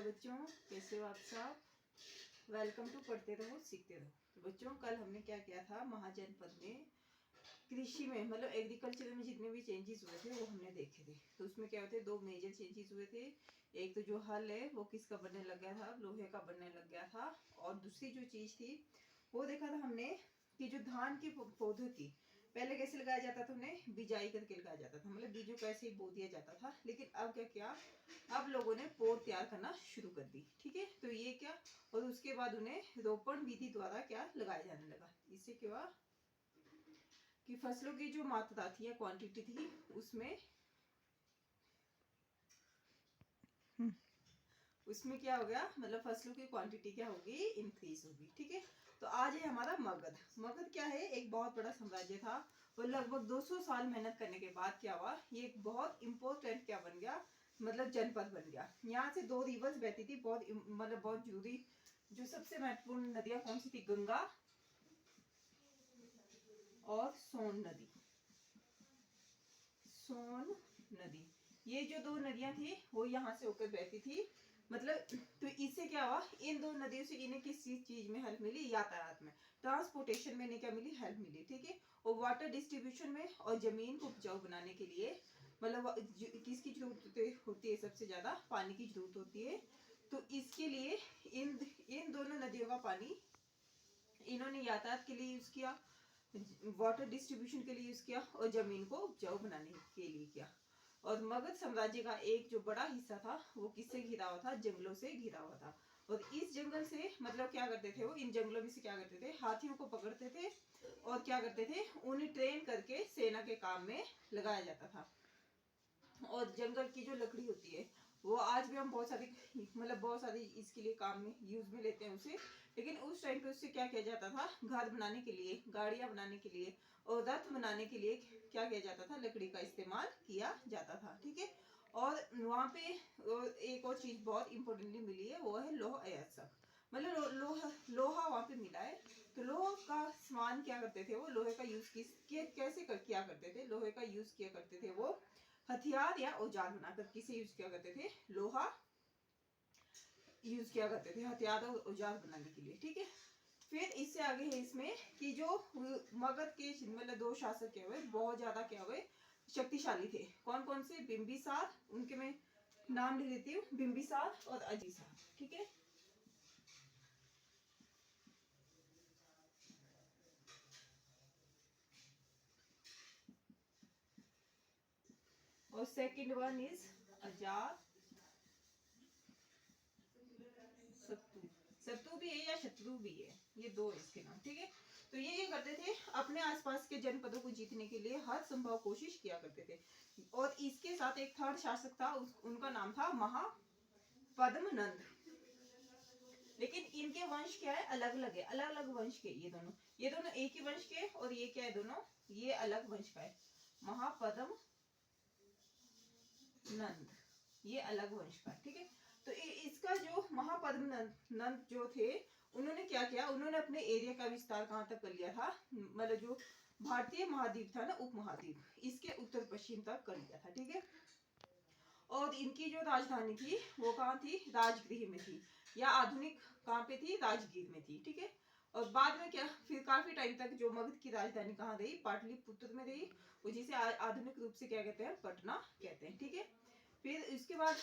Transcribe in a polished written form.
Hello बच्चों, कैसे हो आप सब। वेलकम टू पढ़ते रहो सीखते रहो। तो बच्चों, कल हमने क्या किया था, महाजनपद में कृषि में मतलब एग्रीकल्चर में जितने भी चेंजेस हुए थे वो हमने देखे थे। तो उसमें क्या होते, दो मेजर चेंजेस हुए थे। एक तो जो हल है वो किसका बनने लग गया था, लोहे का बनने लग गया था। और दूसरी जो चीज थी वो देखा था हमने कि जो धान के पौधे थी पहले कैसे लगाया जाता था, उन्हें बिजाई करके लगाया जाता था, मतलब बीजों को ऐसे ही बो दिया जाता था। लेकिन अब क्या किया, अब लोगों ने पोर तैयार करना शुरू कर दी। ठीक है, तो ये क्या, और उसके बाद उन्हें रोपण विधि द्वारा क्या लगाया जाने लगा। इससे क्या हुआ कि फसलों की जो मात्रा थी या क्वांटिटी थी उसमें उसमें क्या हो गया, मतलब फसलों की क्वांटिटी क्या होगी, इंक्रीज होगी। ठीक है, तो आज है हमारा मगध। मगध क्या है, एक बहुत बड़ा साम्राज्य था। और लगभग 200 साल मेहनत करने के बाद क्या हुआ, ये एक बहुत इंपॉर्टेंट क्या बन गया, मतलब जनपद बन गया। यहाँ से 2 रिवर्स बहती थी, बहुत मतलब बहुत जरूरी। जो सबसे महत्वपूर्ण नदियां कौन सी थी, गंगा और सोन नदी। सोन नदी, ये जो 2 नदियां थी वो यहाँ से होकर बहती थी। मतलब तो इससे क्या हुआ, इन 2 नदियों से इन्हें किस चीज में हेल्प मिली, यातायात में, ट्रांसपोर्टेशन में इन्हें क्या मिली, हेल्प मिली। ठीक है, और वाटर डिस्ट्रीब्यूशन में और जमीन को उपजाऊ बनाने के लिए, मतलब किसकी जरूरत होती है, सबसे ज्यादा पानी की जरूरत होती है। तो इसके लिए इन इन दोनों नदियों का पानी इन्होंने यातायात के लिए यूज किया, वाटर डिस्ट्रीब्यूशन के लिए यूज किया और जमीन को उपजाऊ बनाने के लिए किया। और मगध साम्राज्य का एक जो बड़ा हिस्सा था वो किससे घिरा हुआ था, जंगलों से घिरा हुआ था। और इस जंगल से मतलब क्या करते थे वो, इन जंगलों में से क्या करते थे, हाथियों को पकड़ते थे और क्या करते थे, उन्हें ट्रेन करके सेना के काम में लगाया जाता था। और जंगल की जो लकड़ी होती है वो आज भी हम बहुत सारी मतलब बहुत सारी इसके लिए काम में यूज में लेते हैं उसे। लेकिन उस टाइम पे उससे क्या किया जाता था, घर बनाने के लिए, गाड़ियां बनाने के लिए और रथ बनाने के लिए क्या किया जाता था, लकड़ी का इस्तेमाल किया जाता था। ठीक है, और वहां पे एक और चीज बहुत इंपॉर्टेंटली मिली है, वो है लौह अयस्क। मतलब लोहा वहां पे मिला है। तो लोहा का सामान क्या करते थे वो, लोहे का यूज कैसे किया करते थे, लोहे का यूज किया करते थे वो हथियार या औजार बनाकर। किसे यूज किया करते थे, लोहा यूज किया करते थे हथियार और औजार बनाने के लिए। ठीक है, फिर इससे आगे है इसमें कि जो मगध के मतलब 2 शासक क्या हुए, बहुत ज्यादा क्या हुए, शक्तिशाली थे। कौन कौन से, बिंबिसार, उनके मैं नाम लिख देती हूँ, बिंबिसार और अजीसार। ठीक है, और सेकंड वन इज अजात शत्रु। शत्रु भी है या शत्रु भी है, ये 2 इसके नाम। ठीक है, तो ये करते थे, अपने आसपास के जनपदों को जीतने के लिए हर संभव कोशिश किया करते थे। और इसके साथ एक थर्ड शासक था, उनका नाम था महापद्मनंद। लेकिन इनके वंश क्या है, अलग अलग है, अलग अलग वंश के। ये दोनों एक ही वंश के, और ये क्या है, दोनों ये अलग वंश का है। महापद्मनंद ये अलग वंश का। ठीक है, तो इसका जो महापद्मनंद जो थे, उन्होंने क्या किया, उन्होंने अपने एरिया का विस्तार कहां तक कर लिया था, मतलब जो भारतीय महाद्वीप था ना, उप महाद्वीप, इसके उत्तर पश्चिम तक कर लिया था। ठीक है, और इनकी जो राजधानी थी वो कहाँ थी, राजगृह में थी, या आधुनिक कहाँ पे थी, राजगीर में थी। ठीक है, और बाद में क्या, फिर काफी टाइम तक जो मगध की राजधानी कहाँ रही, पाटलिपुत्र में रही, जिसे आधुनिक रूप से क्या कहते हैं, पटना कहते हैं। ठीक है, फिर इसके बाद